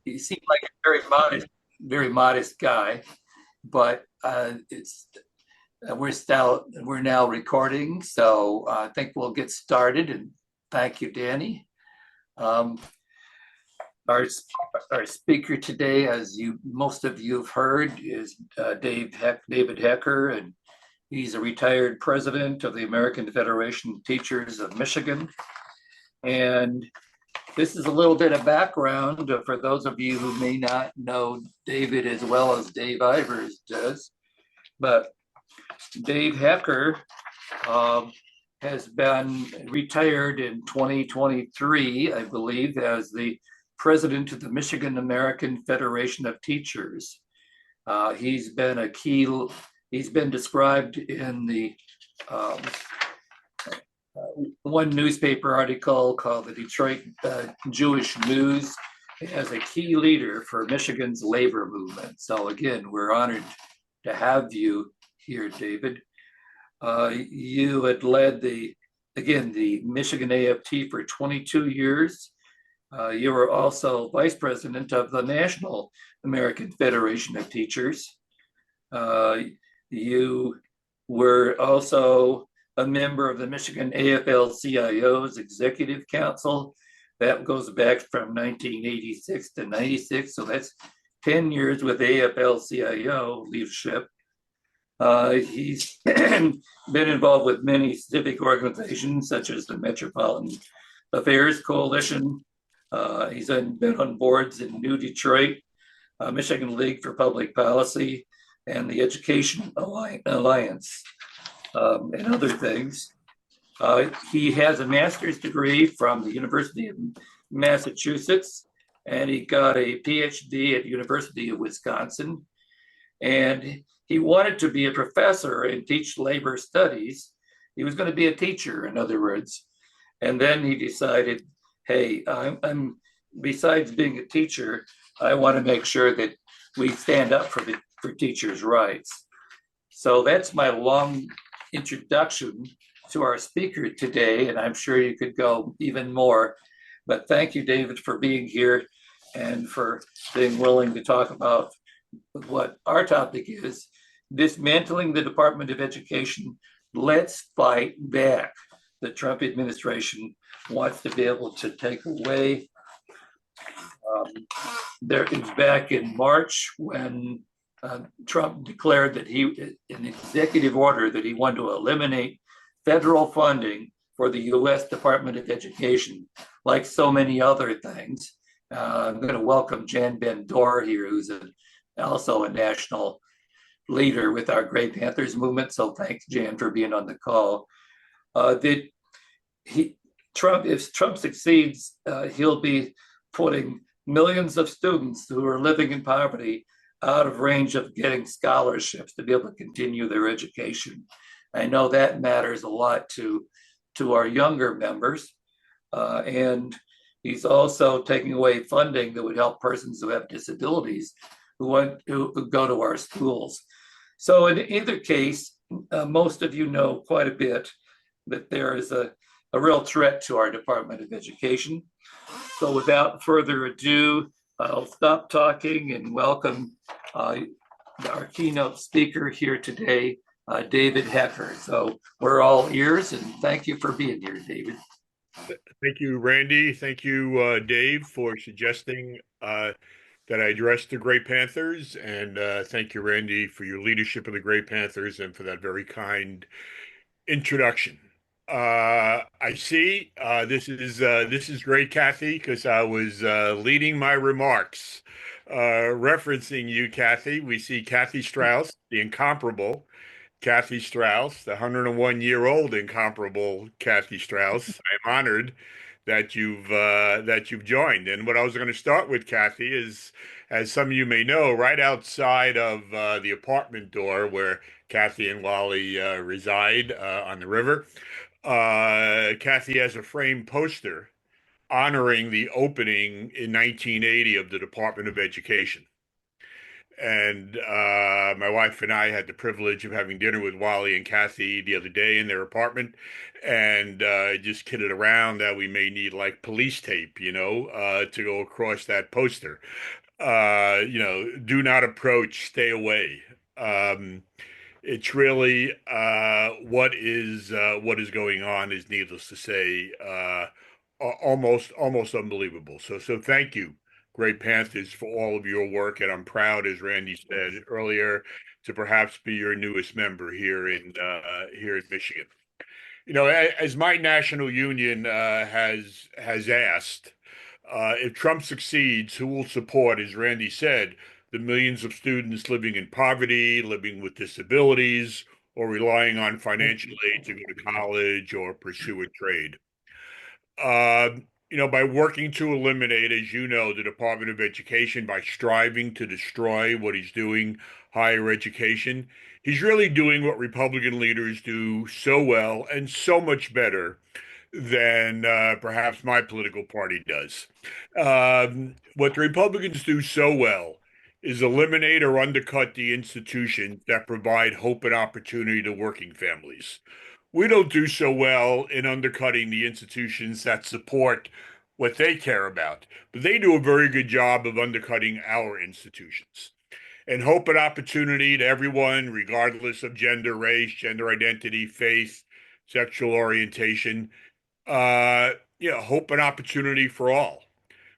he seemed like a very modest guy, but it's we're now recording, so I think we'll get started. And thank you, Danny. Um, our our speaker today, as you most of you have heard, is David Hecker, and he's a retired president of the American Federation of Teachers of Michigan. And this is a little bit of background for those of you who may not know David as well as Dave Ivers does. But Dave Hecker um, has been retired in 2023, I believe, as the president of the Michigan American Federation of Teachers. He's been described in the um, one newspaper article called the Detroit Jewish News as a key leader for Michigan's labor movement. So again, we're honored to have you here, David. You had led the Michigan AFT for 22 years. You were also vice president of the National American Federation of Teachers. You were also a member of the Michigan AFL-CIO's Executive Council. That goes back from 1986 to 96, so that's 10 years with AFL-CIO leadership. He's been involved with many civic organizations, such as the Metropolitan Affairs Coalition. He's been on boards in New Detroit, Michigan League for Public Policy, and the Education Alliance, and other things. He has a master's degree from the University of Massachusetts, and he got a PhD at the University of Wisconsin. And he wanted to be a professor and teach labor studies. He was going to be a teacher, in other words. And then he decided, hey, I'm besides being a teacher, I want to make sure that we stand up for teachers' rights. So that's my long introduction to our speaker today, and I'm sure you could go even more. But thank you, David, for being here and for being willing to talk about what our topic is: dismantling the Department of Education. Let's fight back. The Trump administration wants to be able to take away. There is back in March when Trump declared that an executive order, that he wanted to eliminate federal funding for the U.S. Department of Education, like so many other things. I'm going to welcome Jan Ben-Dor here, who's also a national leader with our Gray Panthers movement. So thanks, Jan, for being on the call. If Trump succeeds, he'll be putting millions of students who are living in poverty out of range of getting scholarships to be able to continue their education. I know that matters a lot to our younger members. And he's also taking away funding that would help persons who have disabilities who go to our schools. So in either case, most of you know quite a bit that there is a real threat to our Department of Education. So without further ado, I'll stop talking and welcome our keynote speaker here today, David Hecker. So we're all ears, and thank you for being here, David. Thank you, Randy. Thank you, Dave, for suggesting that I address the Gray Panthers. And thank you, Randy, for your leadership of the Gray Panthers and for that very kind introduction. I see this is great, Kathy, because I was leading my remarks referencing you, Kathy. We see Kathy Strauss, the incomparable Kathy Strauss, the 101-year-old incomparable Kathy Strauss. I'm honored that you've joined. And what I was going to start with, Kathy, is, as some of you may know, right outside of the apartment door where Kathy and Wally reside on the river, Kathy has a framed poster honoring the opening in 1980 of the Department of Education. And my wife and I had the privilege of having dinner with Wally and Kathy the other day in their apartment, and just kidded around that we may need like police tape, to go across that poster. Do not approach, stay away. Um, it's really what is going on is needless to say, almost unbelievable. So thank you, Great Panthers, for all of your work, and I'm proud, as Randy said earlier, to perhaps be your newest member here in Michigan. As my national union has asked, if Trump succeeds, who will support, as Randy said, the millions of students living in poverty, living with disabilities, or relying on financial aid to go to college or pursue a trade? By working to eliminate, as you know, the Department of Education by striving to destroy what he's doing, higher education, he's really doing what Republican leaders do so well and so much better than perhaps my political party does. What the Republicans do so well is eliminate or undercut the institutions that provide hope and opportunity to working families. We don't do so well in undercutting the institutions that support what they care about, but they do a very good job of undercutting our institutions. And hope and opportunity to everyone, regardless of gender, race, gender identity, faith, sexual orientation, uh, hope and opportunity for all.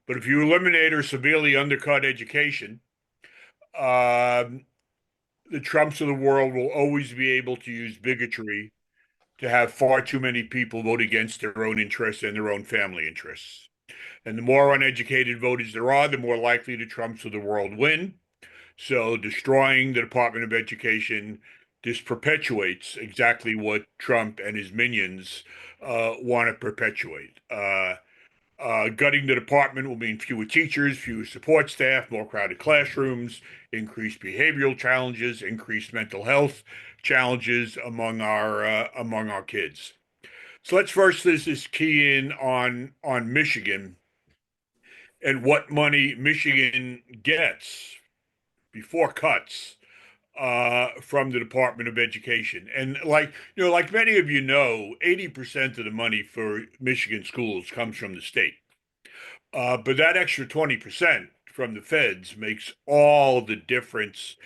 But if you eliminate or severely undercut education, um, the Trumps of the world will always be able to use bigotry to have far too many people vote against their own interests and their own family interests. And the more uneducated voters there are, the more likely the Trumps of the world win. So destroying the Department of Education just perpetuates exactly what Trump and his minions want to perpetuate. Gutting the department will mean fewer teachers, fewer support staff, more crowded classrooms, increased behavioral challenges, increased mental health challenges among our kids. So let's first this is key in on Michigan and what money Michigan gets before cuts from the Department of Education. And like many of 80% of the money for Michigan schools comes from the state. But that extra 20% from the feds makes all the difference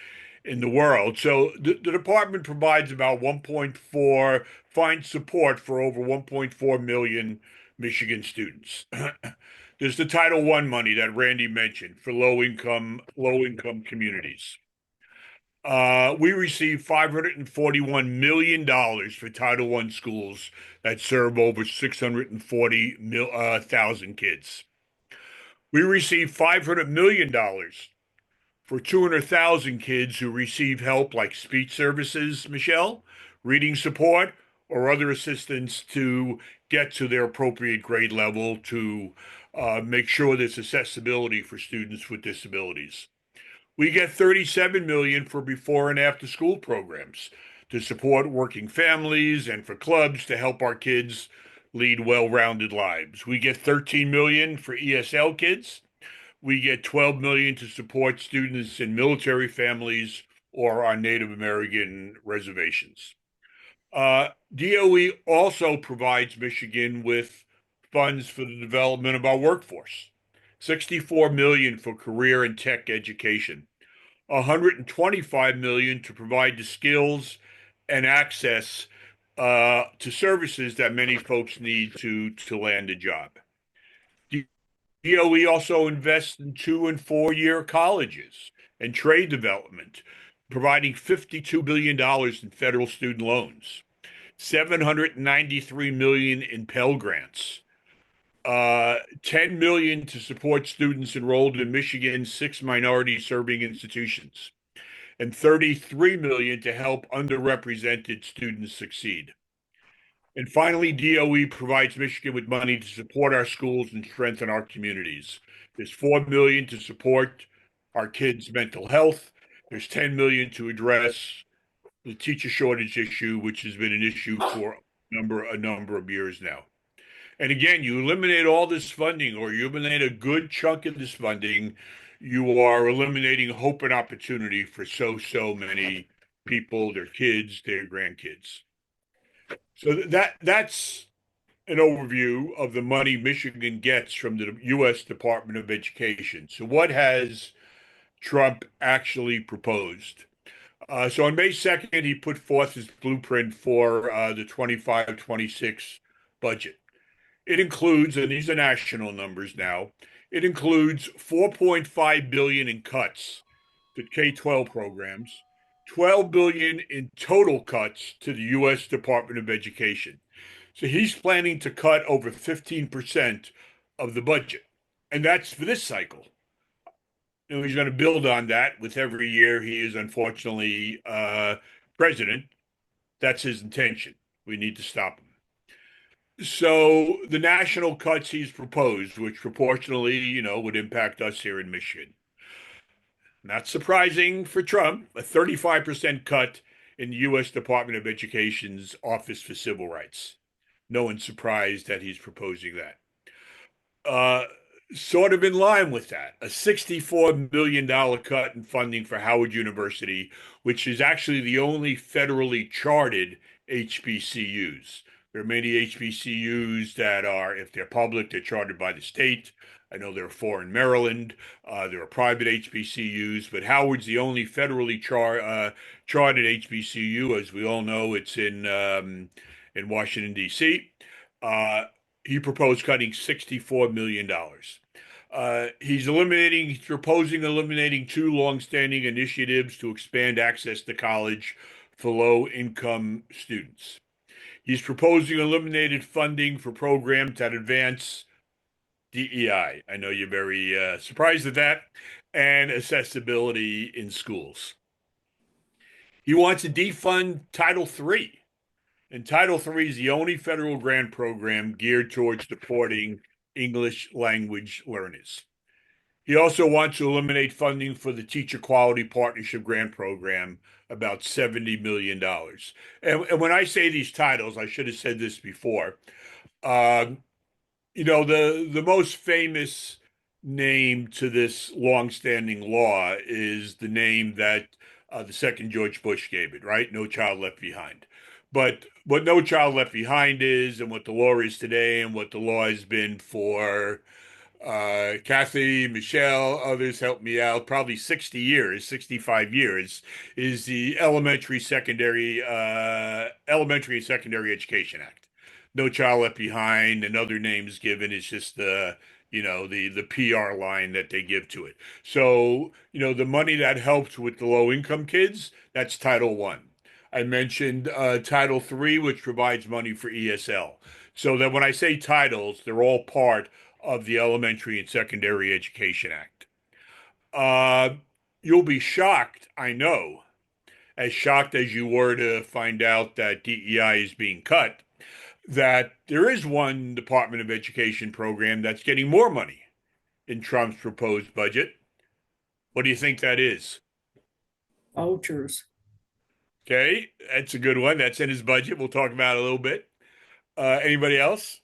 in the world. So the department provides about 1.4, finds support for over 1.4 million Michigan students. There's the Title I money that Randy mentioned for low income communities. We received $541 million for Title I schools that serve over 640,000 kids. We received $500 million for 200,000 kids who receive help like speech services, Michelle, reading support, or other assistance to get to their appropriate grade level to make sure there's accessibility for students with disabilities. We get 37 million for before and after school programs to support working families and for clubs to help our kids lead well-rounded lives. We get 13 million for ESL kids. We get 12 million to support students in military families or on Native American reservations. DOE also provides Michigan with funds for the development of our workforce. 64 million for career and tech education. 125 million to provide the skills and access to services that many folks need to land a job. DOE also invests in 2 and 4 year colleges and trade development, providing $52 billion in federal student loans, 793 million in Pell Grants, 10 million to support students enrolled in Michigan's 6 minority serving institutions, and 33 million to help underrepresented students succeed. And finally, DOE provides Michigan with money to support our schools and strengthen our communities. There's 4 million to support our kids' mental health. There's 10 million to address the teacher shortage issue, which has been an issue for a number of years now. And again, you eliminate all this funding, or you eliminate a good chunk of this funding, you are eliminating hope and opportunity for so many people, their kids, their grandkids. So that's an overview of the money Michigan gets from the U.S. Department of Education. So what has Trump actually proposed? So on May 2nd, he put forth his blueprint for the 25-26 budget. It includes, and these are national numbers now, it includes 4.5 billion in cuts to K-12 programs, 12 billion in total cuts to the U.S. Department of Education. So he's planning to cut over 15% of the budget. And that's for this cycle. And he's going to build on that with every year he is unfortunately president. That's his intention. We need to stop him. So the national cuts he's proposed, which proportionally, would impact us here in Michigan. Not surprising for Trump, a 35% cut in the U.S. Department of Education's Office for Civil Rights. No one's surprised that he's proposing that. Uh, Sort of in line with that, a $64 million cut in funding for Howard University, which is actually the only federally chartered HBCUs. There are many HBCUs that are, if they're public, they're chartered by the state. I know there are four in Maryland. There are private HBCUs, but Howard's the only federally chartered HBCU. As we all know, it's in Washington, D.C. Uh, he proposed cutting $64 million. He's proposing eliminating two longstanding initiatives to expand access to college for low-income students. He's proposing eliminated funding for programs that advance DEI. I know you're very surprised at that, and accessibility in schools. He wants to defund Title III. And Title III is the only federal grant program geared towards supporting English language learners. He also wants to eliminate funding for the Teacher Quality Partnership Grant Program, about $70 million. And when I say these titles, I should have said this before. Um, the most famous name to this longstanding law is the name that the second George Bush gave it, right? No Child Left Behind. But what No Child Left Behind is, and what the law is today, and what the law has been for Kathy, Michelle, others help me out, probably 60 years, 65 years, is the Elementary and Secondary Education Act. No Child Left Behind and other names given is just the PR line that they give to it. So, the money that helps with the low income kids, that's Title One. I mentioned Title III, which provides money for ESL. So that when I say titles, they're all part of the Elementary and Secondary Education Act. Uh, you'll be shocked, I know, as shocked as you were to find out that DEI is being cut, that there is one Department of Education program that's getting more money in Trump's proposed budget. What do you think that is? Vouchers. Okay, that's a good one. That's in his budget. We'll talk about it a little bit. Anybody else?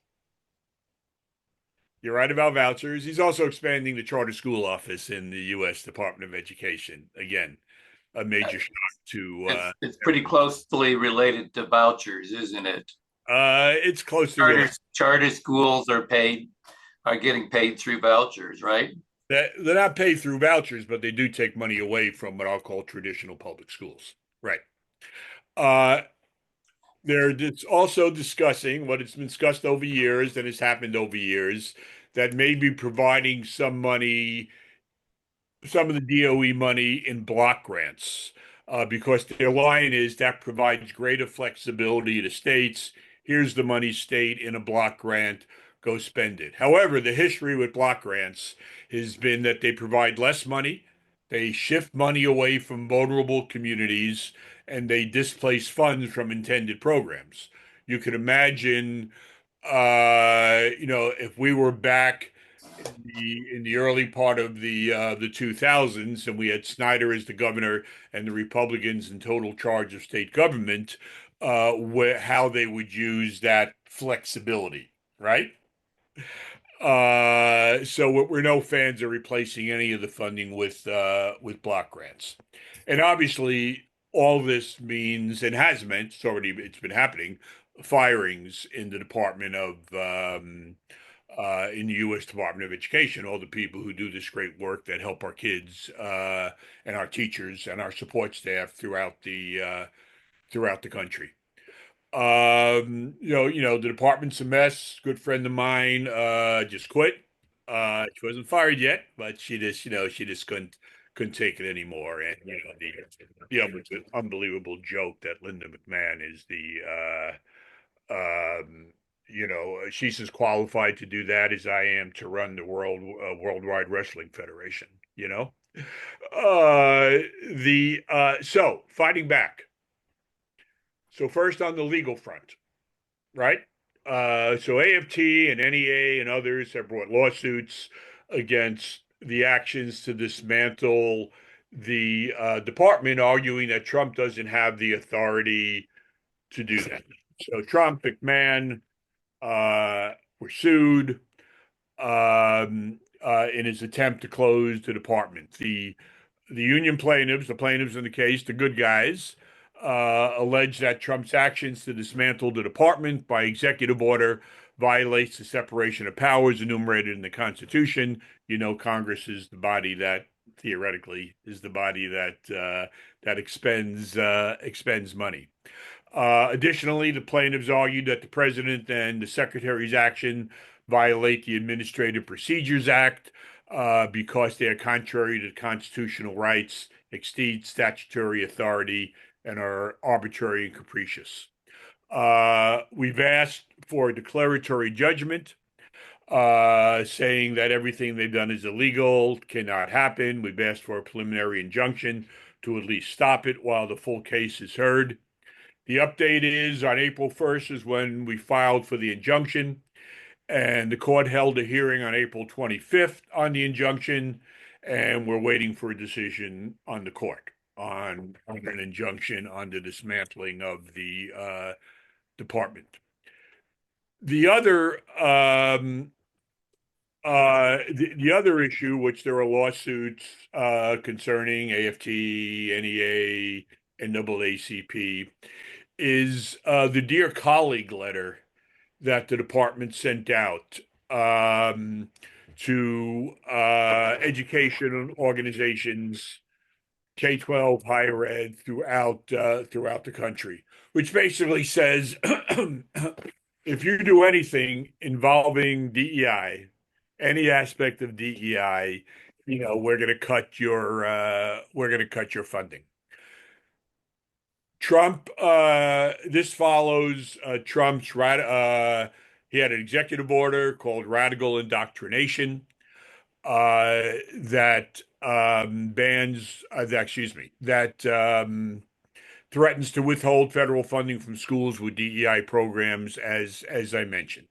You're right about vouchers. He's also expanding the charter school office in the U.S. Department of Education. Again, a major shock to It's pretty closely related to vouchers, isn't it? it's closely related. Charter schools are getting paid through vouchers, right? They're not paid through vouchers, but they do take money away from what I'll call traditional public schools. Right. Uh, they're also discussing what has been discussed over years and has happened over years that maybe providing some money, some of the DOE money in block grants, because their line is that provides greater flexibility to states. Here's the money, state, in a block grant, go spend it. However, the history with block grants has been that they provide less money, they shift money away from vulnerable communities, and they displace funds from intended programs. You could imagine, if we were back in the early part of the 2000s, and we had Snyder as the governor and the Republicans in total charge of state government, how they would use that flexibility, right? So we're no fans of replacing any of the funding with block grants. And obviously all this means and has meant, it's been happening, firings in the Department of in the U.S. Department of Education, all the people who do this great work that help our kids and our teachers and our support staff throughout the country. The department's a mess. Good friend of mine just quit. She wasn't fired yet, but she just couldn't take it anymore. And the unbelievable joke that Linda McMahon is she's as qualified to do that as I am to run the Worldwide Wrestling Federation. You know, the so fighting back. So first on the legal front, right? So AFT and NEA and others have brought lawsuits against the actions to dismantle the department, arguing that Trump doesn't have the authority to do that. So Trump, McMahon were sued in his attempt to close the department. The union plaintiffs, the plaintiffs in the case, the good guys, allege that Trump's actions to dismantle the department by executive order violates the separation of powers enumerated in the Constitution. Congress is the body that theoretically is the body that expends money. Additionally, the plaintiffs argued that the president and the secretary's action violate the Administrative Procedures Act because they are contrary to constitutional rights, exceed statutory authority, and are arbitrary and capricious. We've asked for a declaratory judgment saying that everything they've done is illegal, cannot happen. We've asked for a preliminary injunction to at least stop it while the full case is heard. The update is on April 1st is when we filed for the injunction, and the court held a hearing on April 25th on the injunction, and we're waiting for a decision on the court on an injunction on the dismantling of the department. The other the other issue, which there are lawsuits concerning AFT, NEA, and NAACP, is the Dear Colleague letter that the department sent out to education organizations, K-12, higher ed throughout the country, which basically says if you do anything involving DEI, any aspect of DEI, we're going to cut your funding. Trump, this follows Trump's he had an executive order called radical indoctrination that bans, that threatens to withhold federal funding from schools with DEI programs, as I mentioned.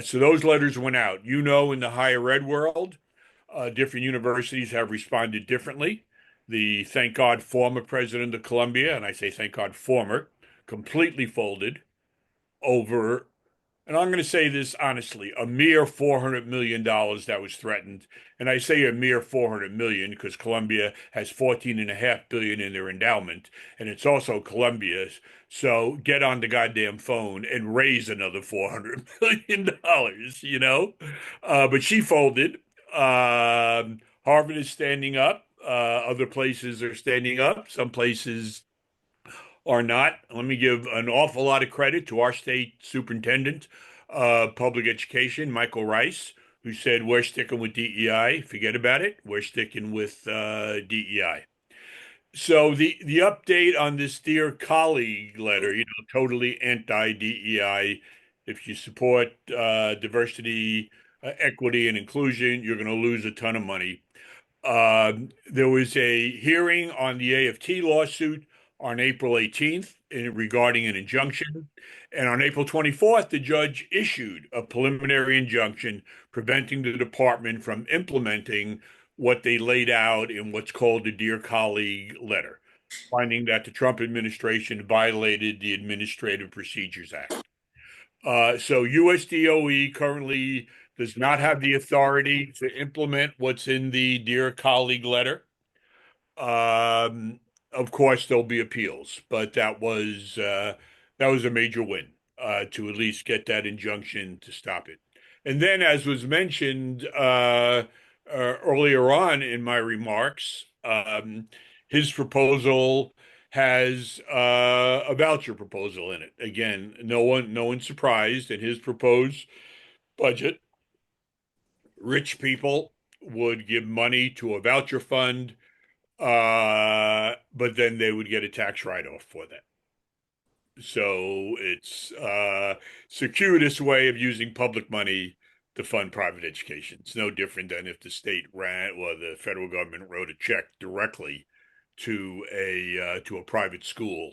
So those letters went out. In the higher ed world, different universities have responded differently. The, thank God, former president of Columbia, and I say thank God former, completely folded over, and I'm going to say this honestly, a mere $400 million that was threatened. And I say a mere $400 million because Columbia has $14.5 billion in their endowment, and it's also Columbia's. So get on the goddamn phone and raise another $400 million, But she folded. Harvard is standing up. Other places are standing up. Some places are not. Let me give an awful lot of credit to our state superintendent of public education, Michael Rice, who said, we're sticking with DEI. Forget about it. We're sticking with DEI. So the update on this Dear Colleague letter, totally anti-DEI. If you support diversity, equity, and inclusion, you're going to lose a ton of money. There was a hearing on the AFT lawsuit on April 18th regarding an injunction. And on April 24th, the judge issued a preliminary injunction preventing the department from implementing what they laid out in what's called the Dear Colleague letter, finding that the Trump administration violated the Administrative Procedures Act. So USDOE currently does not have the authority to implement what's in the Dear Colleague letter. Um, of course, there'll be appeals, but that was a major win to at least get that injunction to stop it. And then, as was mentioned earlier on in my remarks, his proposal has a voucher proposal in it. Again, no one's surprised. In his proposed budget, rich people would give money to a voucher fund, but then they would get a tax write-off for that. So it's a circuitous way of using public money to fund private education. It's no different than if the state ran or the federal government wrote a check directly to a private school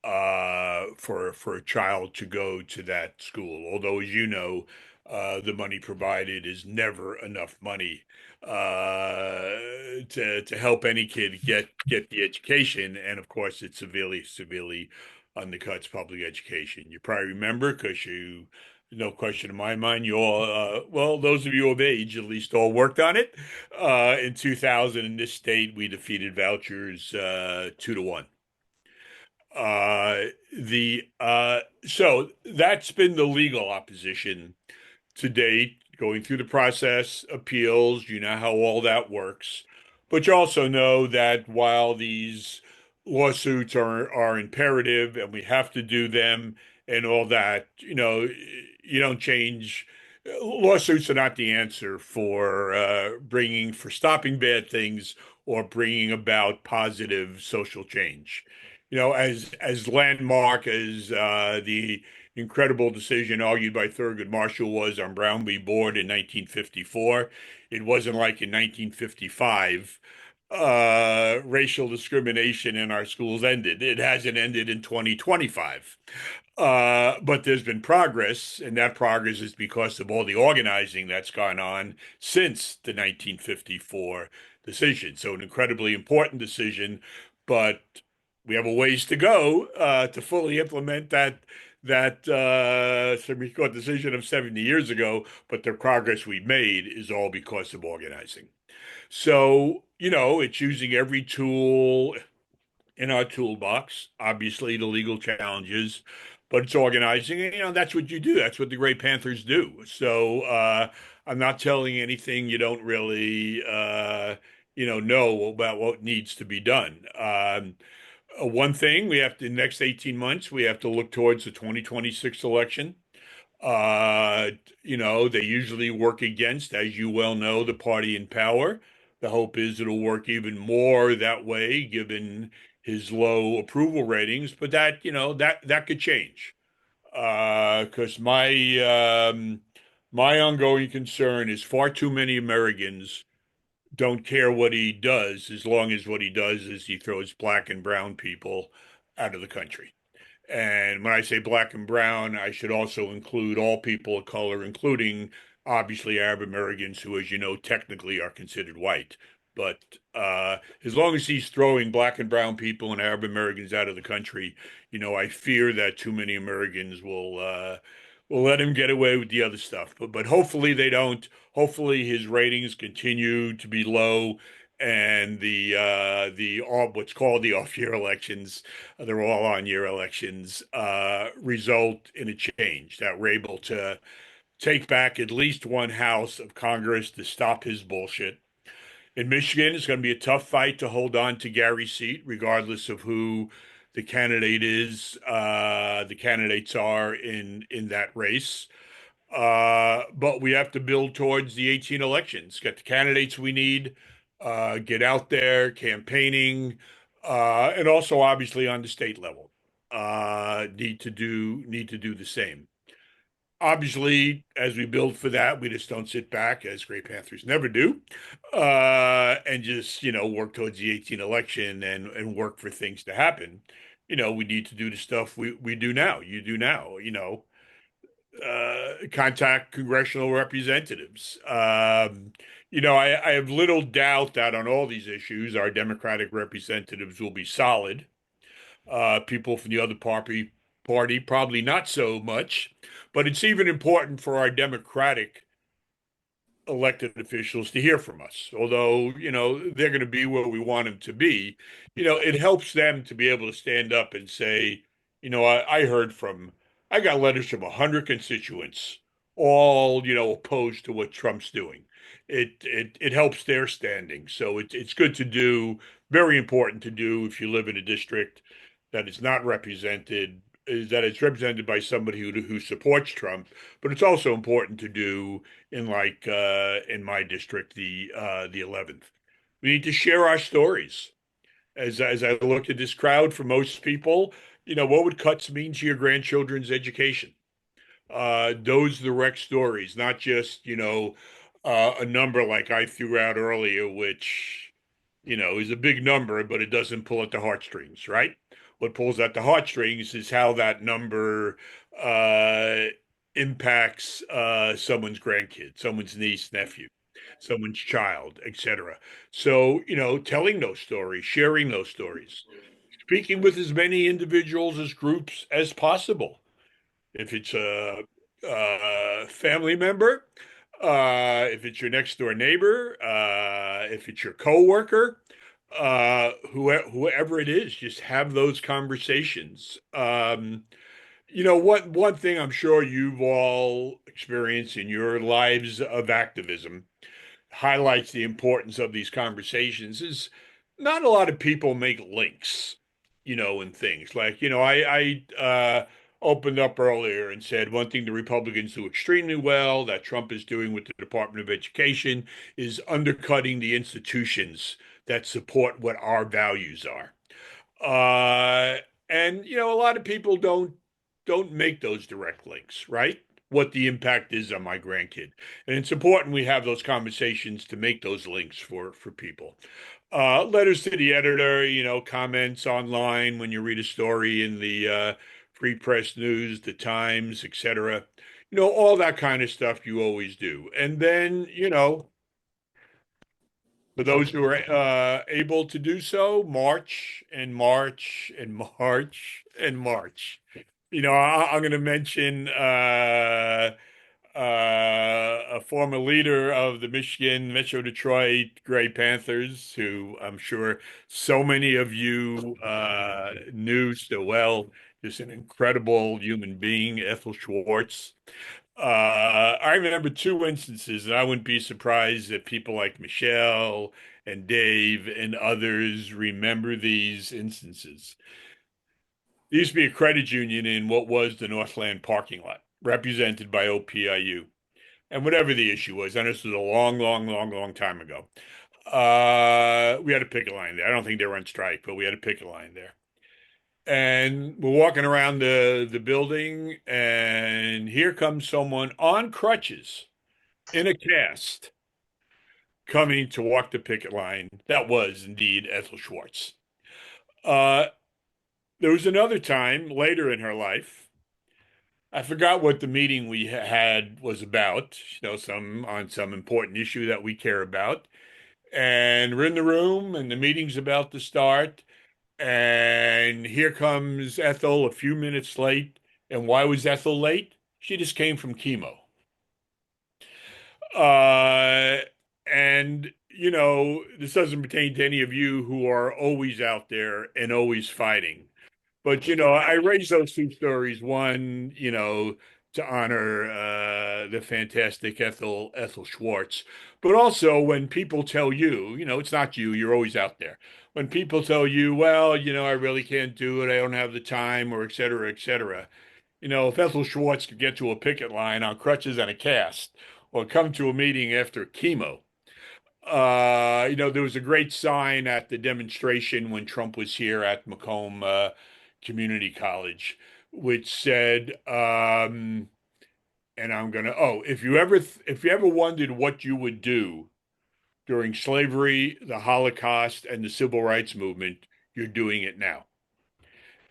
for a child to go to that school. Although, as you know, the money provided is never enough money to help any kid get the education, and of course, it severely undercuts public education. You probably remember because you. No question in my mind. You all, well, those of you of age at least all worked on it. In 2000, in this state, we defeated vouchers 2-1. The So that's been the legal opposition to date, going through the process, appeals. You know how all that works, but you also know that while these lawsuits are imperative and we have to do them and all that, you don't change. Lawsuits are not the answer for stopping bad things or bringing about positive social change. As landmark as the incredible decision argued by Thurgood Marshall was on Brown v. Board in 1954, it wasn't like in 1955 racial discrimination in our schools ended. It hasn't ended in 2025. But there's been progress, and that progress is because of all the organizing that's gone on since the 1954 decision. So an incredibly important decision, but we have a ways to go to fully implement that Supreme Court decision of 70 years ago. But the progress we've made is all because of organizing. So, it's using every tool in our toolbox, obviously the legal challenges, but it's organizing. And, that's what you do. That's what the Gray Panthers do. So I'm not telling anything you don't really, know about what needs to be done. One thing we have to, in the next 18 months, we have to look towards the 2026 election. Uh, they usually work against, as you well know, the party in power. The hope is it'll work even more that way, given his low approval ratings. But that could change. Because my ongoing concern is far too many Americans don't care what he does, as long as what he does is he throws black and brown people out of the country. And when I say black and brown, I should also include all people of color, including obviously Arab Americans, who, as you know, technically are considered white. But as long as he's throwing black and brown people and Arab Americans out of the country, I fear that too many Americans will let him get away with the other stuff. But hopefully they don't. Hopefully his ratings continue to be low, and the what's called the off-year elections, they're all on-year elections, result in a change that we're able to take back at least one house of Congress to stop his bullshit. In Michigan, it's going to be a tough fight to hold on to Gary's seat, regardless of who the candidate is, the candidates are in that race. But we have to build towards the 18 elections, get the candidates we need, get out there campaigning, and also obviously on the state level, need to do the same. Obviously, as we build for that, we just don't sit back, as Gray Panthers never do, and just work towards the 18 election and work for things to happen. We need to do the stuff we do now. You do now. Contact congressional representatives. I have little doubt that on all these issues, our Democratic representatives will be solid. People from the other party probably not so much, But it's even important for our Democratic elected officials to hear from us. Although, they're going to be where we want them to be, it helps them to be able to stand up and say, I got letters from 100 constituents, all, opposed to what Trump's doing. It helps their standing. So it's good to do, very important to do if you live in a district that is not represented, is that it's represented by somebody who supports Trump, but it's also important to do in my district, the 11th. We need to share our stories. As I looked at this crowd, for most people, what would cuts mean to your grandchildren's education? Those direct stories, not just, a number like I threw out earlier, which, is a big number, but it doesn't pull at the heartstrings, right? What pulls at the heartstrings is how that number uh, impacts someone's grandkid, someone's niece, nephew, someone's child, etc. So, telling those stories, sharing those stories, speaking with as many individuals as groups as possible. If it's a family member, if it's your next door neighbor, if it's your coworker, whoever it is, just have those conversations. One thing I'm sure you've all experienced in your lives of activism highlights the importance of these conversations is not a lot of people make links, in things like, I opened up earlier and said one thing the Republicans do extremely well that Trump is doing with the Department of Education is undercutting the institutions that support what our values are. Uh, and a lot of people don't make those direct links, right? What the impact is on my grandkid. And it's important we have those conversations to make those links for people. Letters to the editor, comments online when you read a story in the Free Press News, the Times, etc. All that kind of stuff you always do. And then, for those who are able to do so, march and march and march and march. I'm going to mention a former leader of the Michigan Metro Detroit Gray Panthers, who I'm sure so many of you knew so well. Just an incredible human being, Ethel Schwartz. I remember two instances, and I wouldn't be surprised that people like Michelle and Dave and others remember these instances. There used to be a credit union in what was the Northland parking lot, represented by OPIU. And whatever the issue was, and this was a long, long, long, long time ago. We had a picket line there. I don't think they were on strike, but we had a picket line there. And we're walking around the building, and here comes someone on crutches in a cast coming to walk the picket line. That was indeed Ethel Schwartz. Uh, there was another time later in her life. I forgot what the meeting we had was about, some important issue that we care about. And we're in the room, and the meeting's about to start. And here comes Ethel a few minutes late. And why was Ethel late? She just came from chemo. Uh, and, this doesn't pertain to any of you who are always out there and always fighting. But, I raised those two stories. One, to honor the fantastic Ethel Schwartz. But also when people tell you, it's not you, you're always out there. When people tell you, well, I really can't do it, I don't have the time, or et cetera, et cetera. If Ethel Schwartz could get to a picket line on crutches and a cast, or come to a meeting after chemo, there was a great sign at the demonstration when Trump was here at Macomb Community College, which said, and I'm gonna, if you ever wondered what you would do during slavery, the Holocaust, and the Civil Rights Movement, you're doing it now.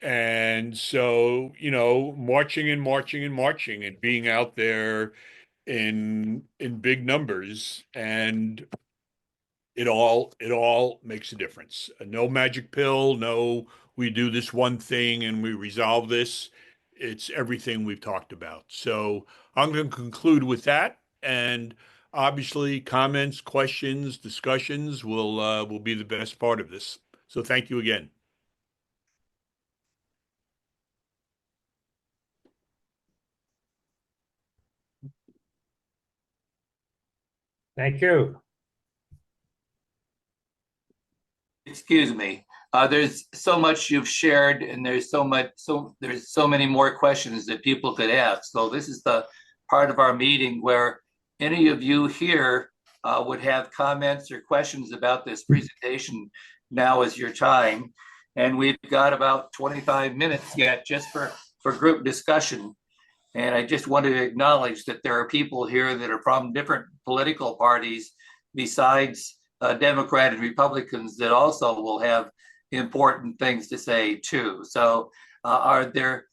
And so, marching and marching and marching and being out there in big numbers, and it all makes a difference. No magic pill, no we do this one thing and we resolve this. it's everything we've talked about. So I'm going to conclude with that, and obviously comments, questions, discussions will be the best part of this. So thank you again. Thank you. Excuse me. There's so much you've shared, and there's so many more questions that people could ask. So this is the part of our meeting where any of you here would have comments or questions about this presentation. Now is your time, and we've got about 25 minutes yet just for group discussion. And I just want to acknowledge that there are people here that are from different political parties besides Democrat and Republicans that also will have important things to say too. So are there,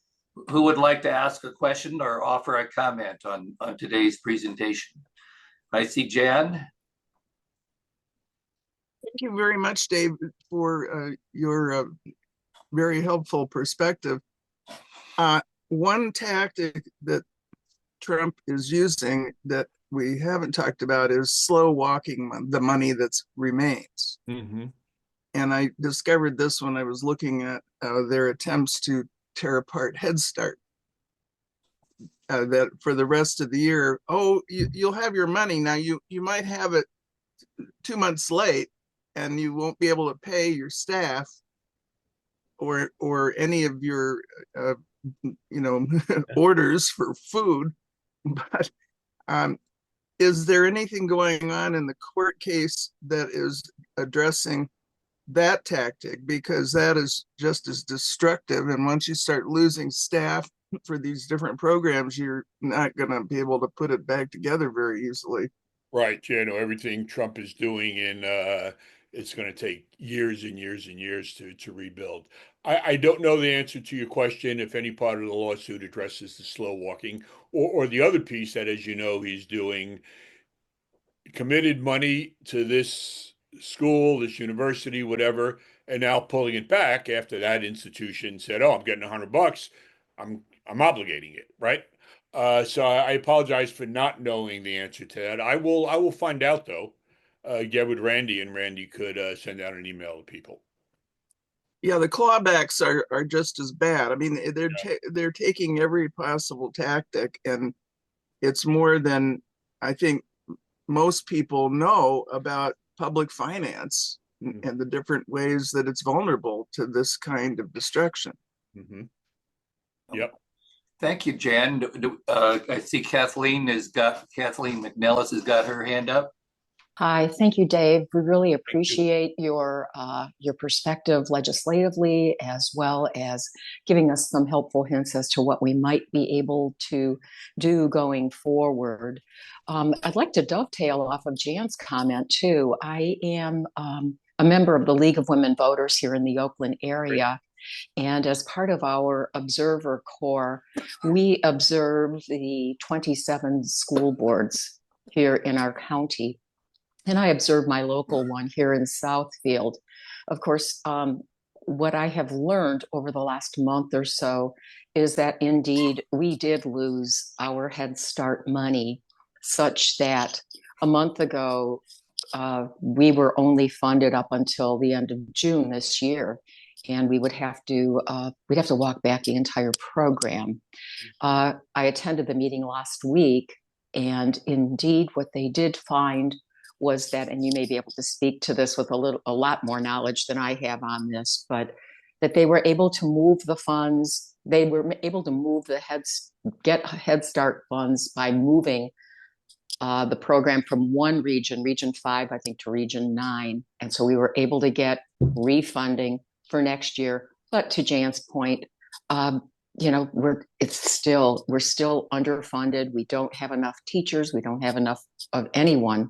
who would like to ask a question or offer a comment on today's presentation? I see Jan. Thank you very much, Dave, for your very helpful perspective. One tactic that Trump is using that we haven't talked about is slow walking the money that remains. Mm-hmm. And I discovered this when I was looking at their attempts to tear apart Head Start. That for the rest of the year, you'll have your money. Now you might have it 2 months late and you won't be able to pay your staff or any of your orders for food. But is there anything going on in the court case that is addressing that tactic? Because that is just as destructive. And once you start losing staff for these different programs, you're not going to be able to put it back together very easily. Right. Everything Trump is doing it's going to take years and years and years to rebuild. I don't know the answer to your question if any part of the lawsuit addresses the slow walking or the other piece that, as you know, he's doing committed money to this school, this university, whatever, and now pulling it back after that institution said, "Oh, I'm getting $100. I'm obligating it," right? So I apologize for not knowing the answer to that. I will find out though. Get with Randy, and Randy could send out an email to people. Yeah, the clawbacks are just as bad. I mean, they're taking every possible tactic, and it's more than I think most people know about public finance and the different ways that it's vulnerable to this kind of destruction. Mm-hmm. Yep. Thank you, Jan. I see Kathleen McNellis has got her hand up. Hi, thank you, Dave. We really appreciate your perspective legislatively, as well as giving us some helpful hints as to what we might be able to do going forward. I'd like to dovetail off of Jan's comment too. I am a member of the League of Women Voters here in the Oakland area. And as part of our observer corps, we observe the 27 school boards here in our county. And I observed my local one here in Southfield. Of course, what I have learned over the last month or so is that indeed we did lose our Head Start money, such that a month ago, we were only funded up until the end of June this year. And we would have to walk back the entire program. I attended the meeting last week, and indeed what they did find was that, and you may be able to speak to this with a lot more knowledge than I have on this, but that they were able to move the funds. They were able to move get Head Start funds by moving the program from one region 5, I think, to region 9. And so we were able to get refunding for next year. But to Jan's point, we're still underfunded. We don't have enough teachers. We don't have enough of anyone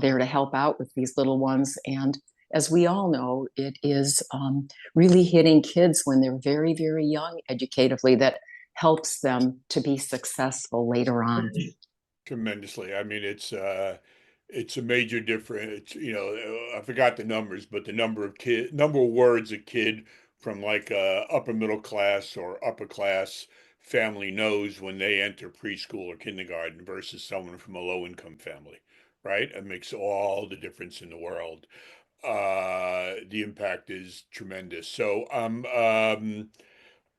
there to help out with these little ones. And as we all know, it is really hitting kids when they're very, very young educatively that helps them to be successful later on. Tremendously. I mean, it's a major difference. I forgot the numbers, but the number of words a kid from like upper middle class or upper class family knows when they enter preschool or kindergarten versus someone from a low-income family, right? It makes all the difference in the world. The impact is tremendous. So I'm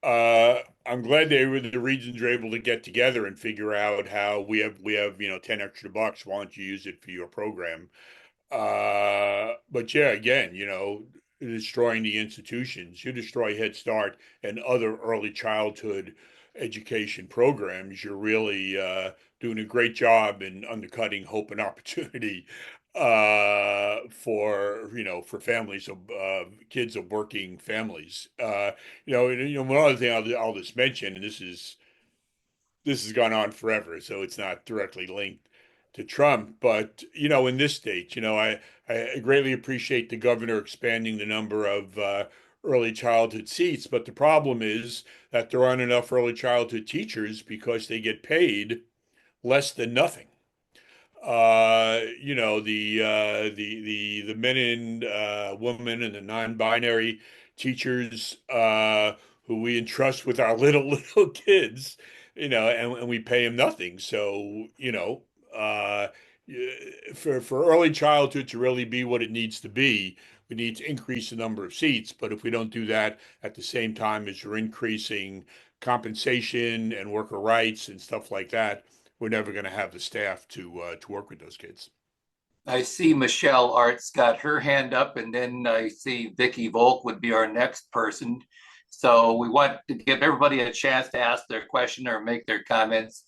glad the regions are able to get together and figure out how we have 10 extra bucks. Why don't you use it for your program? But yeah, again, destroying the institutions, you destroy Head Start and other early childhood education programs, you're really doing a great job in undercutting hope and opportunity for families of kids of working families. One other thing I'll just mention, and this has gone on forever, so it's not directly linked to Trump. But in this state, I greatly appreciate the governor expanding the number of early childhood seats. But the problem is that there aren't enough early childhood teachers because they get paid less than nothing. The men and women and the non-binary teachers who we entrust with our little kids, and we pay them nothing. So, uh, for early childhood to really be what it needs to be, we need to increase the number of seats. But if we don't do that at the same time as you're increasing compensation and worker rights and stuff like that, we're never going to have the staff to work with those kids. I see Michelle Art's got her hand up, and then I see Vicky Volk would be our next person. So we want to give everybody a chance to ask their question or make their comments.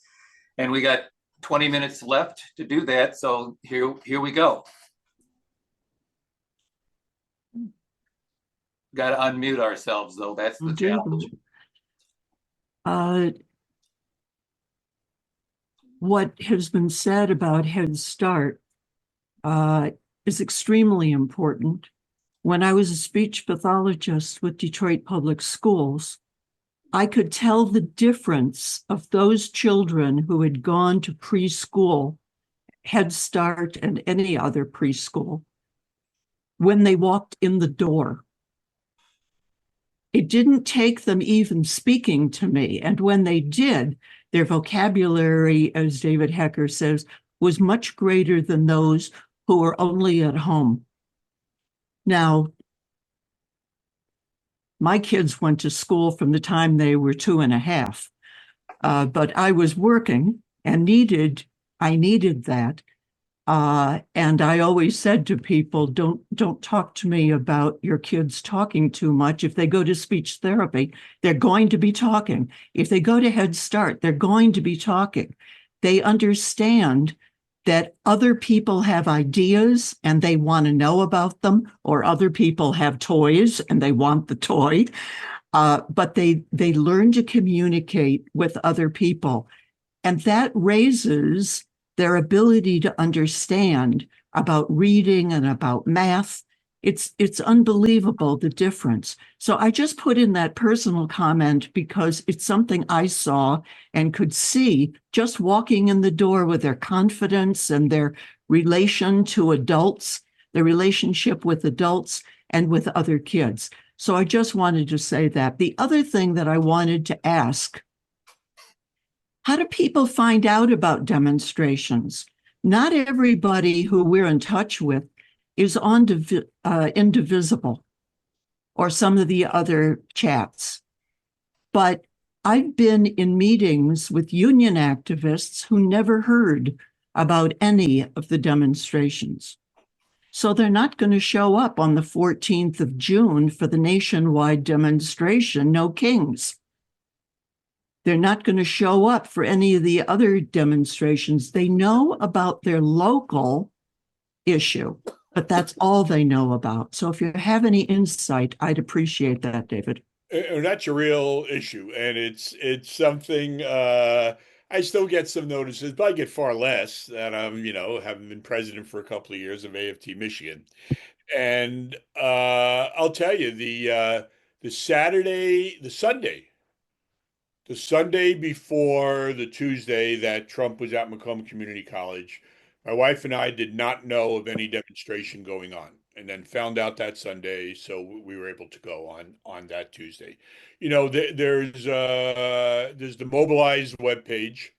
And we got 20 minutes left to do that. So here we go. Got to unmute ourselves, though. That's the challenge. What has been said about Head Start is extremely important. When I was a speech pathologist with Detroit Public Schools, I could tell the difference of those children who had gone to preschool, Head Start, and any other preschool when they walked in the door. It didn't take them even speaking to me. And when they did, their vocabulary, as David Hecker says, was much greater than those who were only at home. Now, my kids went to school from the time they were 2.5, but I was working and I needed that. And I always said to people, don't talk to me about your kids talking too much. If they go to speech therapy, they're going to be talking. If they go to Head Start, they're going to be talking. They understand that other people have ideas and they want to know about them, or other people have toys and they want the toy. But they learn to communicate with other people. And that raises their ability to understand about reading and about math. It's unbelievable, the difference. So I just put in that personal comment because it's something I saw and could see just walking in the door with their confidence and their relation to adults, their relationship with adults and with other kids. So I just wanted to say that. The other thing that I wanted to ask, how do people find out about demonstrations? Not everybody who we're in touch with is on Indivisible or some of the other chats. But I've been in meetings with union activists who never heard about any of the demonstrations. So they're not going to show up on the 14th of June for the nationwide demonstration, No Kings. They're not going to show up for any of the other demonstrations. They know about their local issue, but that's all they know about. So if you have any insight, I'd appreciate that, David. And that's a real issue, and it's something I still get some notices, but I get far less. That I'm, having been president for a couple of years of AFT Michigan, and I'll tell you the Sunday before the Tuesday that Trump was at Macomb Community College, my wife and I did not know of any demonstration going on. and then found out that Sunday, so we were able to go on that Tuesday. You know, there's the Mobilize webpage,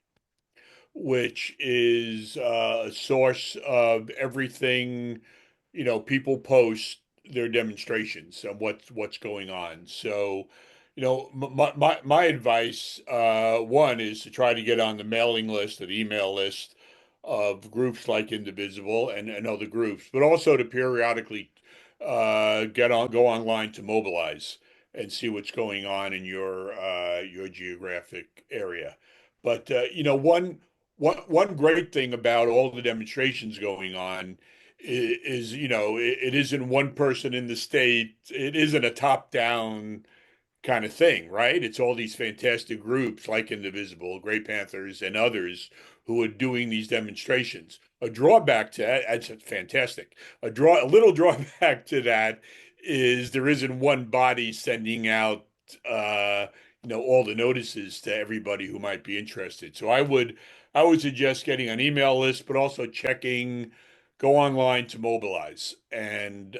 which is a source of everything, you know, people post their demonstrations and what's going on. So, you know, my advice, one is to try to get on the mailing list or the email list of groups like Indivisible and other groups, but also to periodically go online to Mobilize and see what's going on in your geographic area. But you know, one great thing about all the demonstrations going on is, you know, it isn't one person in the state. It isn't a top-down kind of thing, right? It's all these fantastic groups like Indivisible, Great Panthers, and others who are doing these demonstrations. A drawback to that, that's fantastic. A little drawback to that is there isn't one body sending out, you know, all the notices to everybody who might be interested. So I would suggest getting an email list, but also go online to Mobilize and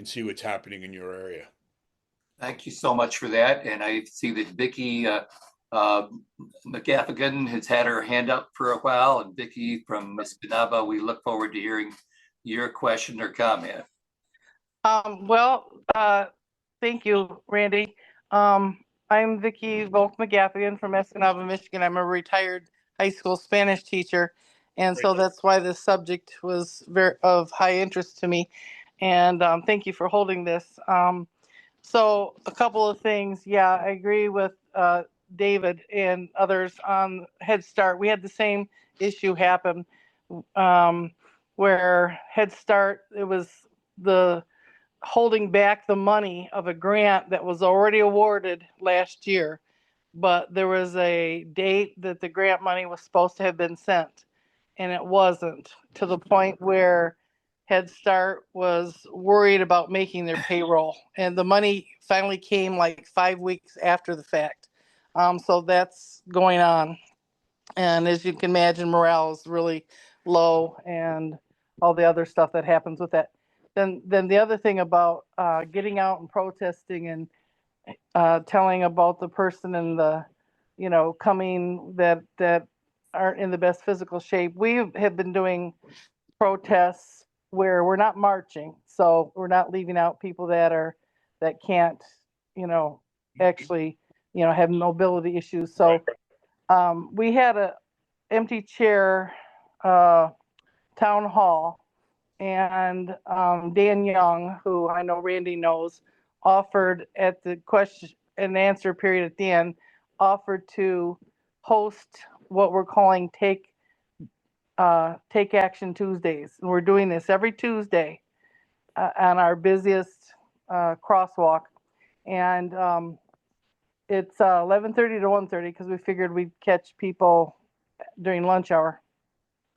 see what's happening in your area. Thank you so much for that. And I see that Vicki McGaffigan has had her hand up for a while. And Vicki from Escanaba, we look forward to hearing your question or comment. Well, thank you, Randy. I'm Vicki Volk McGaffigan from Escanaba, Michigan. I'm a retired high school Spanish teacher. And so that's why this subject was very of high interest to me. And thank you for holding this. So a couple of things. Yeah, I agree with David and others on Head Start. We had the same issue happen where Head Start, it was the holding back the money of a grant that was already awarded last year, but there was a date that the grant money was supposed to have been sent, and it wasn't, to the point where Head Start was worried about making their payroll, and the money finally came like 5 weeks after the fact. So that's going on. And as you can imagine, morale is really low and all the other stuff that happens with that. Then the other thing about getting out and protesting and telling about the person in the, you know, coming that aren't in the best physical shape. We have been doing protests where we're not marching, so we're not leaving out people that can't, you know, actually, you know, have mobility issues. So we had a empty chair town hall, and Dan Young, who I know Randy knows, offered at the question and answer period at the end, offered to host what we're calling Take Action Tuesdays. And we're doing this every Tuesday on our busiest crosswalk. And it's 11:30 to 1:30 because we figured we'd catch people during lunch hour.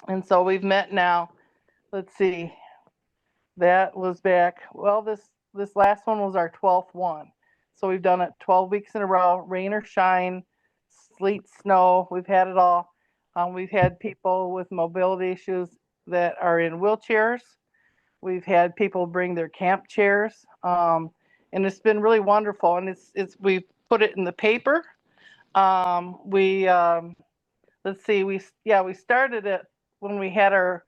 And so we've met now. Let's see. That was back. Well, this last one was our 12th one. So we've done it 12 weeks in a row, rain or shine, sleet, snow. We've had it all. We've had people with mobility issues that are in wheelchairs. We've had people bring their camp chairs, and it's been really wonderful. And we've put it in the paper. Let's see, we started it when we had our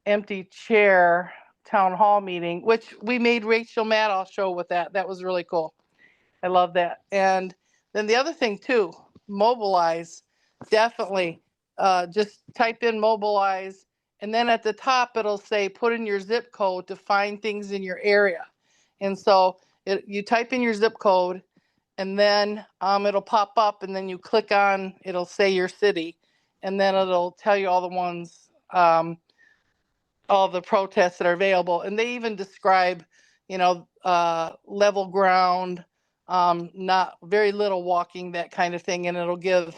empty chair town hall meeting, which we made Rachel Maddow show with that. That was really cool. I love that. And then the other thing too, Mobilize, definitely. Just type in Mobilize, and then at the top it'll say put in your zip code to find things in your area. And so you type in your zip code, and then it'll pop up, and then you click on, it'll say your city, and then it'll tell you all the ones, all the protests that are available. And they even describe, you know, level ground, not very little walking, that kind of thing, and it'll give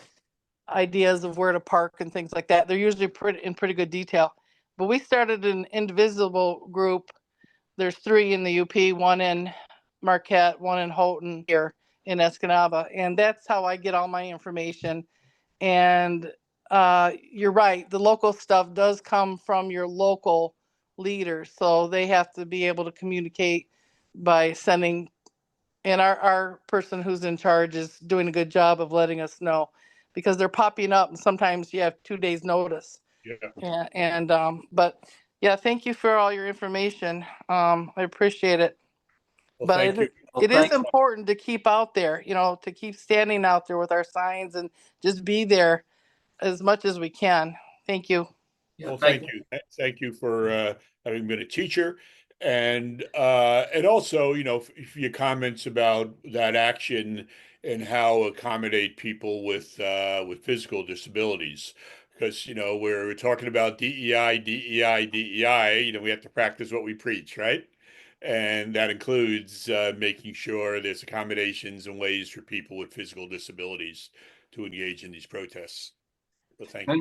ideas of where to park and things like that. They're usually in pretty good detail. But we started an Indivisible group. There's 3 in the UP, 1 in Marquette, 1 in Houghton, here in Escanaba, and that's how I get all my information. And you're right, the local stuff does come from your local leaders. So they have to be able to communicate by sending, and our person who's in charge is doing a good job of letting us know, because they're popping up and sometimes you have 2 days notice. Yeah. But yeah, thank you for all your information. I appreciate it. Well, But thank you. it is important to keep out there, to keep standing out there with our signs and just be there as much as we can. Thank you. Well, thank you. Thank you for having been a teacher, and also, for your comments about that action and how accommodate people with physical disabilities. Because we're talking about DEI, DEI, DEI. We have to practice what we preach, right? And that includes making sure there's accommodations and ways for people with physical disabilities to engage in these protests. So thank you.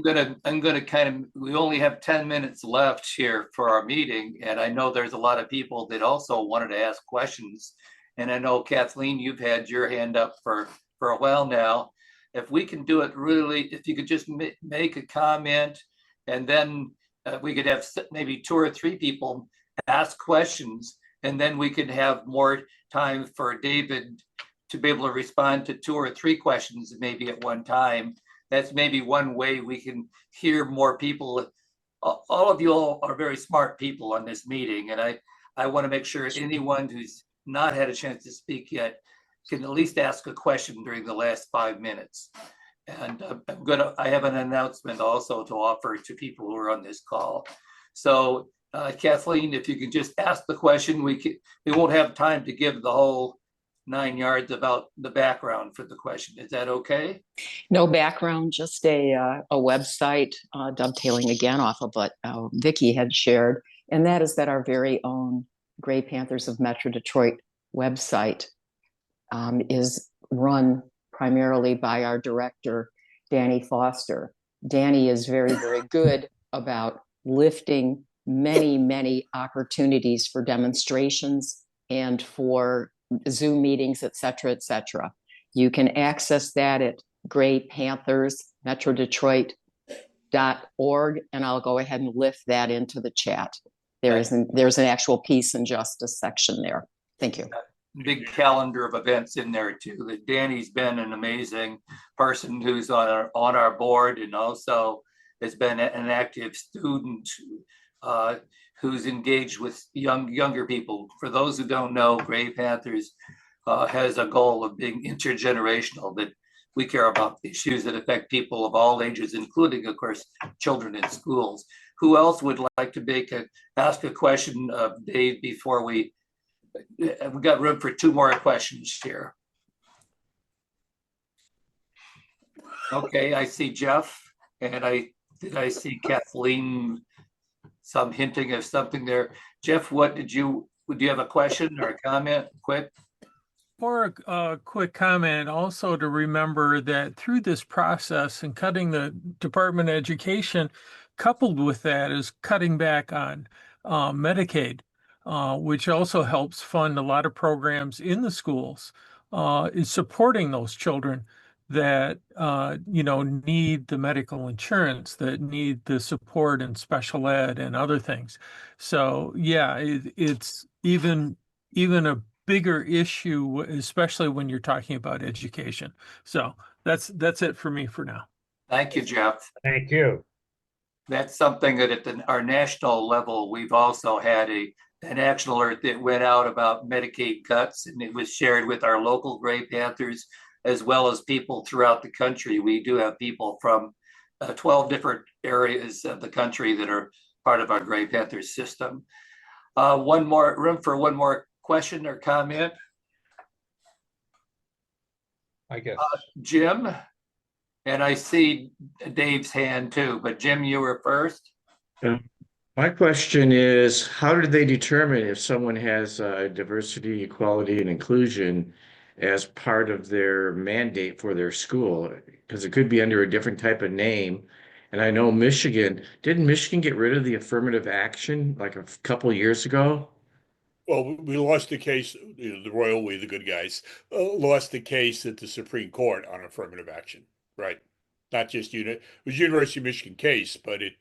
I'm gonna we only have 10 minutes left here for our meeting, and I know there's a lot of people that also wanted to ask questions. And I know Kathleen, you've had your hand up for a while now. If we can do it really, if you could just make a comment, and then we could have maybe 2 or 3 people ask questions, and then we could have more time for David to be able to respond to 2 or 3 questions maybe at one time. That's maybe one way we can hear more people. All of you all are very smart people on this meeting, and I want to make sure anyone who's not had a chance to speak yet can at least ask a question during the last 5 minutes. And I have an announcement also to offer to people who are on this call. So Kathleen, if you can just ask the question, we won't have time to give the whole 9 yards about the background for the question. Is that okay? No background, just a website, dovetailing again off of what Vicki had shared, and that is that our very own Gray Panthers of Metro Detroit website is run primarily by our director, Danny Foster. Danny is very, very good about lifting many, many opportunities for demonstrations and for Zoom meetings, et cetera, et cetera. You can access that at Gray Panthers Metro Detroit.org, and I'll go ahead and lift that into the chat. There's an actual peace and justice section there. Thank you. Big calendar of events in there too. That Danny's been an amazing person who's on our board, and also has been an active student who's engaged with younger people. For those who don't know, Gray Panthers has a goal of being intergenerational, that we care about issues that affect people of all ages, including, of course, children in schools. Who else would like to ask a question of Dave before we got room for 2 more questions here? Okay, I see Jeff, and I see Kathleen, some hinting of something there. Jeff, do you have a question or a comment? Quick. For a quick comment, also to remember that through this process and cutting the Department of Education, coupled with that is cutting back on Medicaid, which also helps fund a lot of programs in the schools, is supporting those children that need the medical insurance, that need the support and special ed and other things. So yeah, it's even a bigger issue, especially when you're talking about education. So that's it for me for now. Thank you, Jeff. Thank you. That's something that at our national level, we've also had an action alert that went out about Medicaid cuts, and it was shared with our local Gray Panthers, as well as people throughout the country. We do have people from 12 different areas of the country that are part of our Gray Panthers system. Room for one more question or comment? I guess. Jim, and I see Dave's hand too, but Jim, you were first. My question is, how do they determine if someone has diversity, equality, and inclusion as part of their mandate for their school? Because it could be under a different type of name. And I know didn't Michigan get rid of the affirmative action like a couple years ago? Well, we lost the case, the royal we, the good guys, lost the case at the Supreme Court on affirmative action, right? Not just it was University of Michigan case, but it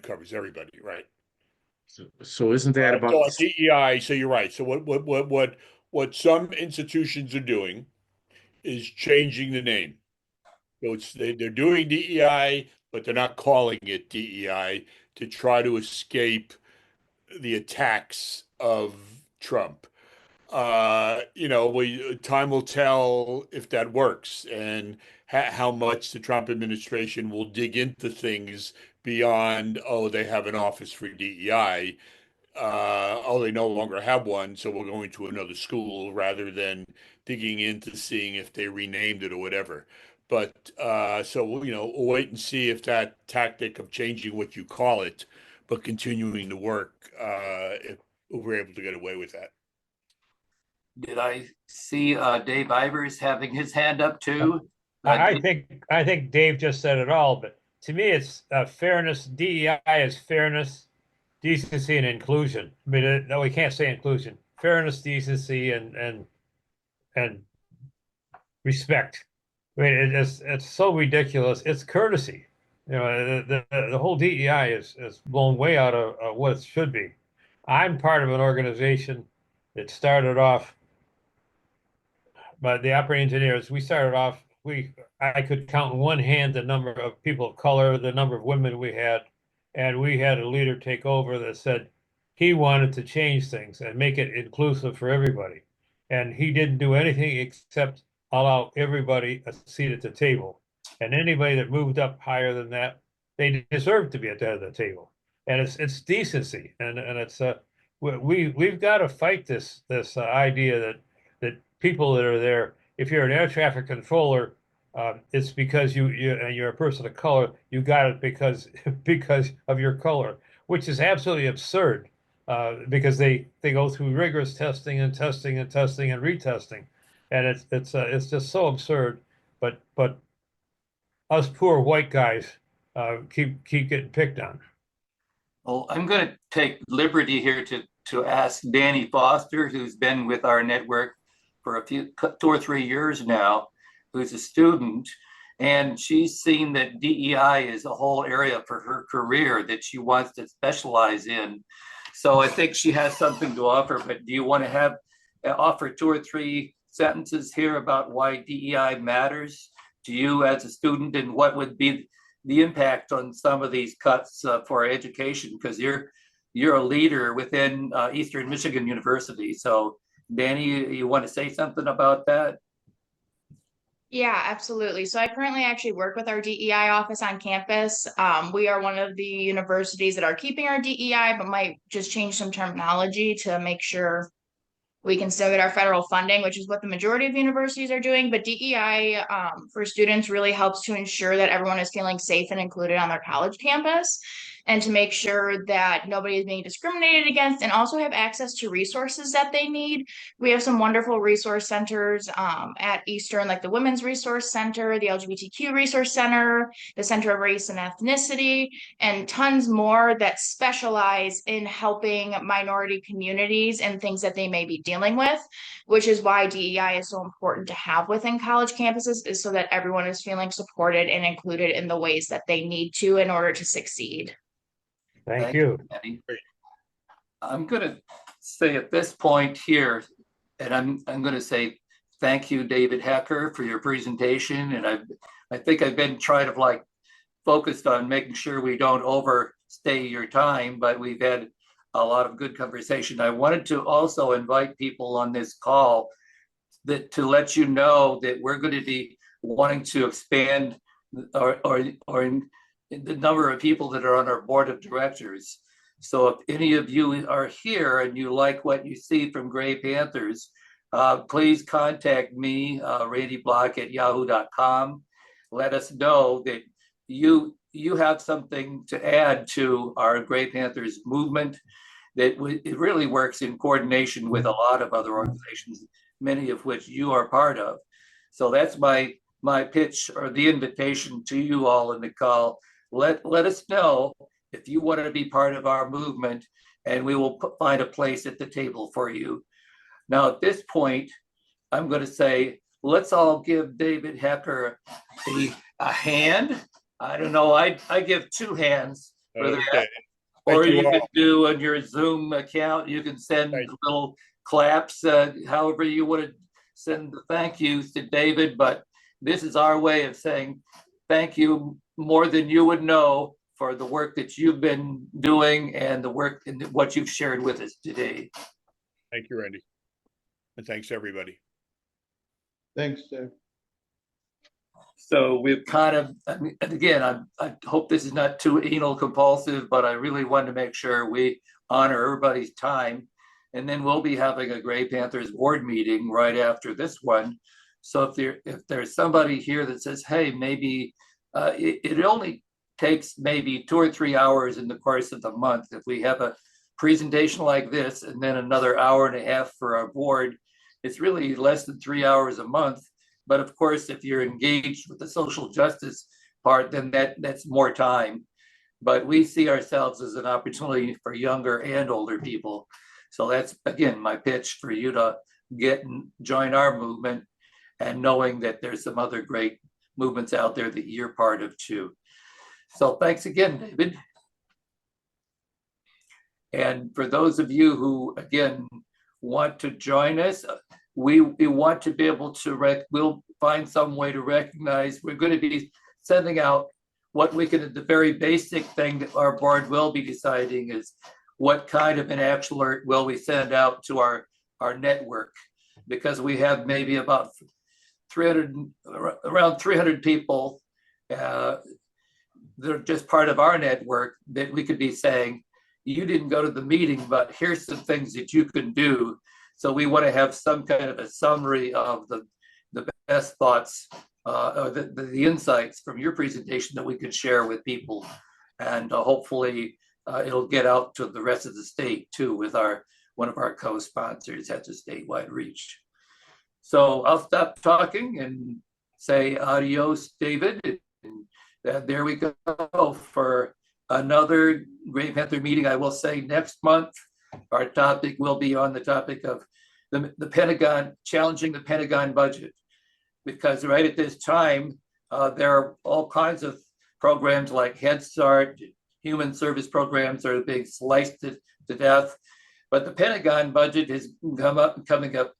covers everybody, right? So isn't that about? So DEI, so you're right. So what some institutions are doing is changing the name. So they're doing DEI, but they're not calling it DEI to try to escape the attacks of Trump. Time will tell if that works and how much the Trump administration will dig into things beyond, oh, they have an office for DEI. Oh, they no longer have one, so we're going to another school rather than digging into seeing if they renamed it or whatever. But so we'll wait and see if that tactic of changing what you call it, but continuing to work, if we're able to get away with that. Did I see Dave Ivers having his hand up too? I think Dave just said it all, but to me, it's fairness. DEI is fairness, decency, and inclusion. I mean, no, we can't say inclusion. Fairness, decency, and respect. I mean, it's so ridiculous. It's courtesy. The whole DEI is blown way out of what it should be. I'm part of an organization that started off, but the operating engineers, we started off, I could count in one hand the number of people of color, the number of women we had, and we had a leader take over that said he wanted to change things and make it inclusive for everybody. And he didn't do anything except allow everybody a seat at the table. And anybody that moved up higher than that, they deserved to be at the head of the table. And it's decency, and it's we've got to fight this idea that people that are there, if you're an air traffic controller, it's because you're a person of color. You got it because of your color, which is absolutely absurd. Because they go through rigorous testing and testing and testing and retesting, and it's just so absurd. But us poor white guys keep getting picked on. Well, I'm going to take liberty here to ask Danny Foster, who's been with our network for 2 or 3 years now, who's a student, and she's seen that DEI is a whole area for her career that she wants to specialize in. So I think she has something to offer, but do you want to offer 2 or 3 sentences here about why DEI matters to you as a student, and what would be the impact on some of these cuts for education? Because you're a leader within Eastern Michigan University. So Danny, you want to say something about that? Yeah, absolutely. So I currently actually work with our DEI office on campus. We are one of the universities that are keeping our DEI, but might just change some terminology to make sure we can still get our federal funding, which is what the majority of universities are doing. But DEI for students really helps to ensure that everyone is feeling safe and included on their college campus, and to make sure that nobody is being discriminated against, and also have access to resources that they need. We have some wonderful resource centers at Eastern, like the Women's Resource Center, the LGBTQ Resource Center, the Center of Race and Ethnicity, and tons more that specialize in helping minority communities and things that they may be dealing with, which is why DEI is so important to have within college campuses, is so that everyone is feeling supported and included in the ways that they need to in order to succeed. Thank you. Danny. I'm going to say at this point here, and I'm going to say thank you, David Hecker, for your presentation. And I think I've been trying to focused on making sure we don't overstay your time, but we've had a lot of good conversation. I wanted to also invite people on this call to let you know that we're going to be wanting to expand or the number of people that are on our board of directors. So if any of you are here and you like what you see from Gray Panthers, please contact me, randyblock@yahoo.com. Let us know that you have something to add to our Gray Panthers movement, that it really works in coordination with a lot of other organizations, many of which you are part of. So that's my pitch, or the invitation to you all in the call. Let us know if you want to be part of our movement, and we will find a place at the table for you. Now, at this point, I'm going to say, let's all give David Hecker a hand. I don't know, I give 2 hands for that. Or Thank you you can all. do on your Zoom account, you can send Thank you. little claps, however you want to send the thank yous to David. But this is our way of saying thank you more than you would know for the work that you've been doing and the work and what you've shared with us today. Thank you, Randy. And thanks, everybody. Thanks, Dave. So we've kind of, and again, I hope this is not too anal compulsive, but I really want to make sure we honor everybody's time. And then we'll be having a Gray Panthers board meeting right after this one. So if there's somebody here that says, hey, maybe it only takes maybe 2 or 3 hours in the course of the month. If we have a presentation like this and then another hour and a half for our board, it's really less than 3 hours a month. But of course, if you're engaged with the social justice part, then that's more time. But we see ourselves as an opportunity for younger and older people. So that's, again, my pitch for you to get and join our movement, and knowing that there's some other great movements out there that you're part of too. So thanks again, David. And for those of you who, again, want to join us, we want to be able to, we'll find some way to recognize, we're going to be sending out what we can, the very basic thing that our board will be deciding is what kind of an action alert will we send out to our network, because we have maybe about 300, around 300 people they're just part of our network that we could be saying, you didn't go to the meeting, but here's some things that you can do. So we want to have some kind of a summary of the best thoughts or the insights from your presentation that we could share with people. And hopefully it'll get out to the rest of the state too, with one of our co-sponsors has a statewide reach. So I'll stop talking and say adios, David. And there we go for another Gray Panther meeting. I will say next month, our topic will be on the topic of the Pentagon, challenging the Pentagon budget. Because right at this time, there are all kinds of programs like Head Start, human service programs are being sliced to death. But the Pentagon budget has coming up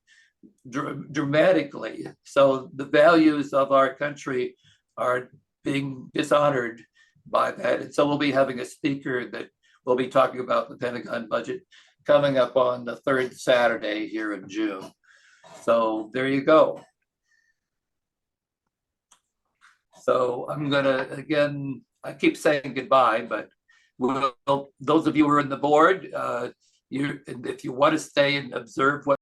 dramatically. So the values of our country are being dishonored by that. And so we'll be having a speaker that will be talking about the Pentagon budget coming up on the 3rd Saturday here in June. So there you go. So I'm gonna, again, I keep saying goodbye, but those of you who are in the board, if you want to stay and observe what